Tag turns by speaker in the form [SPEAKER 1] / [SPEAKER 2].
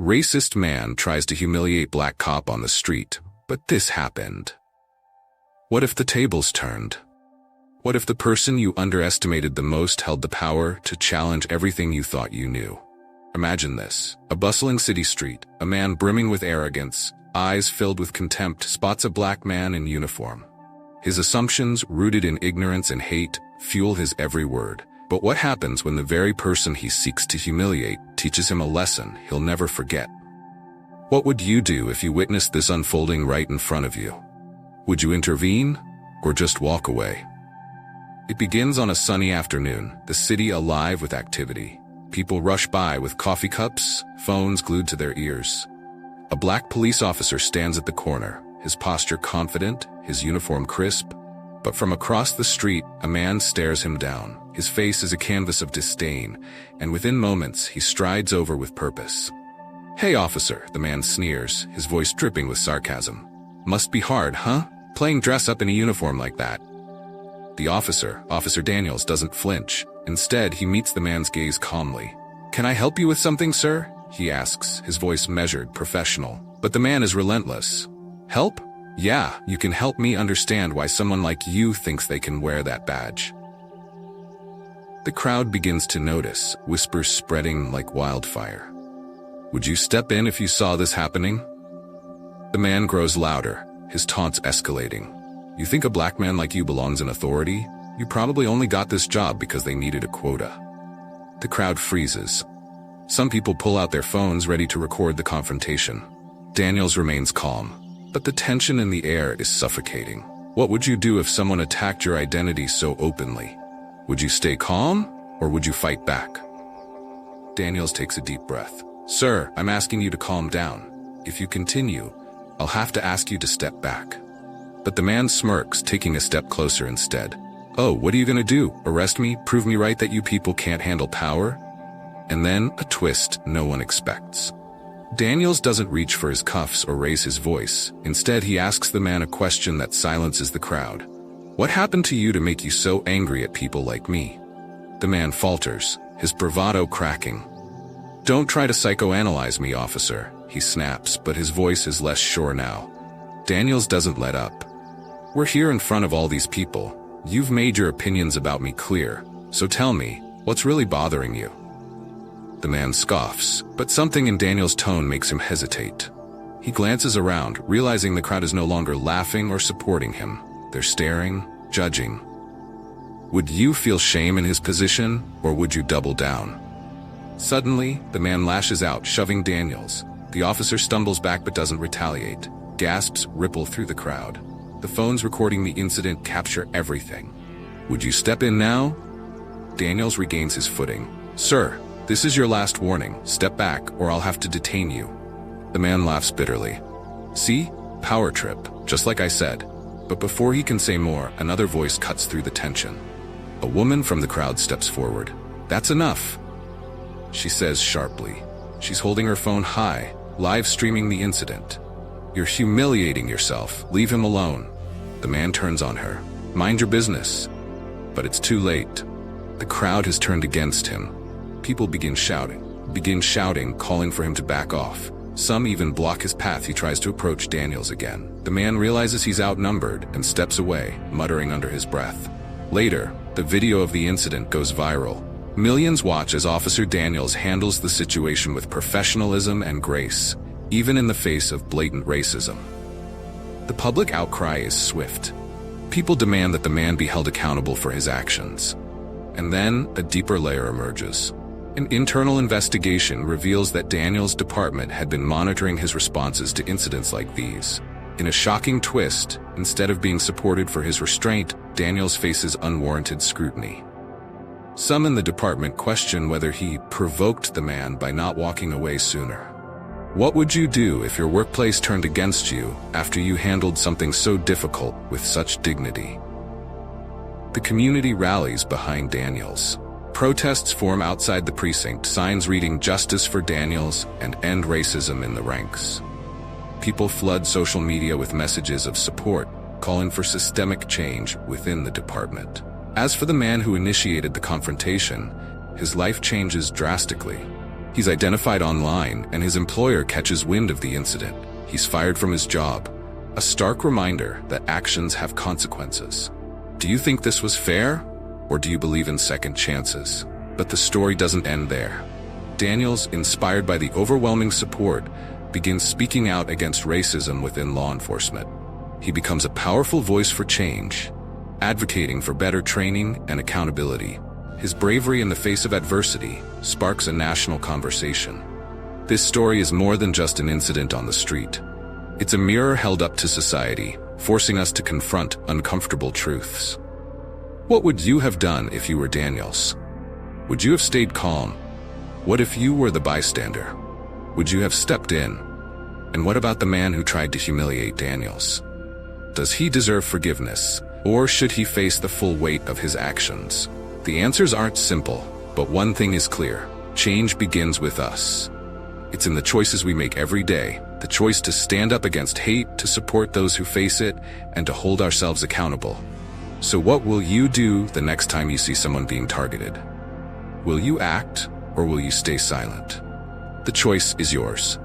[SPEAKER 1] Racist man tries to humiliate black cop on the street, but this happened. What if the tables turned? What if the person you underestimated the most held the power to challenge everything you thought you knew? Imagine this. A bustling city street, a man brimming with arrogance, eyes filled with contempt, spots a black man in uniform. His assumptions, rooted in ignorance and hate, fuel his every word. But what happens when the very person he seeks to humiliate teaches him a lesson he'll never forget? What would you do if you witnessed this unfolding right in front of you? Would you intervene or just walk away? It begins on a sunny afternoon, the city alive with activity. People rush by with coffee cups, phones glued to their ears. A black police officer stands at the corner, his posture confident, his uniform crisp. But from across the street, a man stares him down. His face is a canvas of disdain, and within moments, he strides over with purpose. "Hey, officer," the man sneers, his voice dripping with sarcasm. "Must be hard, huh? Playing dress up in a uniform like that." The officer, Officer Daniels, doesn't flinch. Instead, he meets the man's gaze calmly. "Can I help you with something, sir?" he asks, his voice measured, professional. But the man is relentless. "Help? Yeah, you can help me understand why someone like you thinks they can wear that badge." The crowd begins to notice, whispers spreading like wildfire. "Would you step in if you saw this happening?" The man grows louder, his taunts escalating. "You think a black man like you belongs in authority? You probably only got this job because they needed a quota." The crowd freezes. Some people pull out their phones ready to record the confrontation. Daniels remains calm, but the tension in the air is suffocating. What would you do if someone attacked your identity so openly? Would you stay calm, or would you fight back? Daniels takes a deep breath. "Sir, I'm asking you to calm down. If you continue, I'll have to ask you to step back." But the man smirks, taking a step closer instead. "Oh, what are you gonna do? Arrest me? Prove me right that you people can't handle power?" And then a twist no one expects. Daniels doesn't reach for his cuffs or raise his voice. Instead, he asks the man a question that silences the crowd. "What happened to you to make you so angry at people like me?" The man falters, his bravado cracking. "Don't try to psychoanalyze me, officer," he snaps, but his voice is less sure now. Daniels doesn't let up. "We're here in front of all these people. You've made your opinions about me clear, so tell me, what's really bothering you?" The man scoffs, but something in Daniel's tone makes him hesitate. He glances around, realizing the crowd is no longer laughing or supporting him. They're staring, judging. Would you feel shame in his position, or would you double down? Suddenly, the man lashes out, shoving Daniels. The officer stumbles back but doesn't retaliate. Gasps ripple through the crowd. The phones recording the incident capture everything. "Would you step in now?" Daniels regains his footing. "Sir, this is your last warning. Step back, or I'll have to detain you." The man laughs bitterly. "See? Power trip, just like I said." But before he can say more, another voice cuts through the tension. A woman from the crowd steps forward. "That's enough," she says sharply. She's holding her phone high, live streaming the incident. "You're humiliating yourself. Leave him alone." The man turns on her. "Mind your business." But it's too late. The crowd has turned against him. People begin shouting, calling for him to back off. Some even block his path. He tries to approach Daniels again. The man realizes he's outnumbered and steps away, muttering under his breath. Later, the video of the incident goes viral. Millions watch as Officer Daniels handles the situation with professionalism and grace, even in the face of blatant racism. The public outcry is swift. People demand that the man be held accountable for his actions. And then, a deeper layer emerges. An internal investigation reveals that Daniels' department had been monitoring his responses to incidents like these. In a shocking twist, instead of being supported for his restraint, Daniels faces unwarranted scrutiny. Some in the department question whether he provoked the man by not walking away sooner. What would you do if your workplace turned against you after you handled something so difficult with such dignity? The community rallies behind Daniels. Protests form outside the precinct, signs reading "Justice for Daniels" and "End Racism" in the ranks. People flood social media with messages of support, calling for systemic change within the department. As for the man who initiated the confrontation, his life changes drastically. He's identified online, and his employer catches wind of the incident. He's fired from his job. A stark reminder that actions have consequences. Do you think this was fair? Or do you believe in second chances? But the story doesn't end there. Daniels, inspired by the overwhelming support, begins speaking out against racism within law enforcement. He becomes a powerful voice for change, advocating for better training and accountability. His bravery in the face of adversity sparks a national conversation. This story is more than just an incident on the street. It's a mirror held up to society, forcing us to confront uncomfortable truths. What would you have done if you were Daniels? Would you have stayed calm? What if you were the bystander? Would you have stepped in? And what about the man who tried to humiliate Daniels? Does he deserve forgiveness, or should he face the full weight of his actions? The answers aren't simple, but one thing is clear: change begins with us. It's in the choices we make every day, the choice to stand up against hate, to support those who face it, and to hold ourselves accountable. So what will you do the next time you see someone being targeted? Will you act, or will you stay silent? The choice is yours.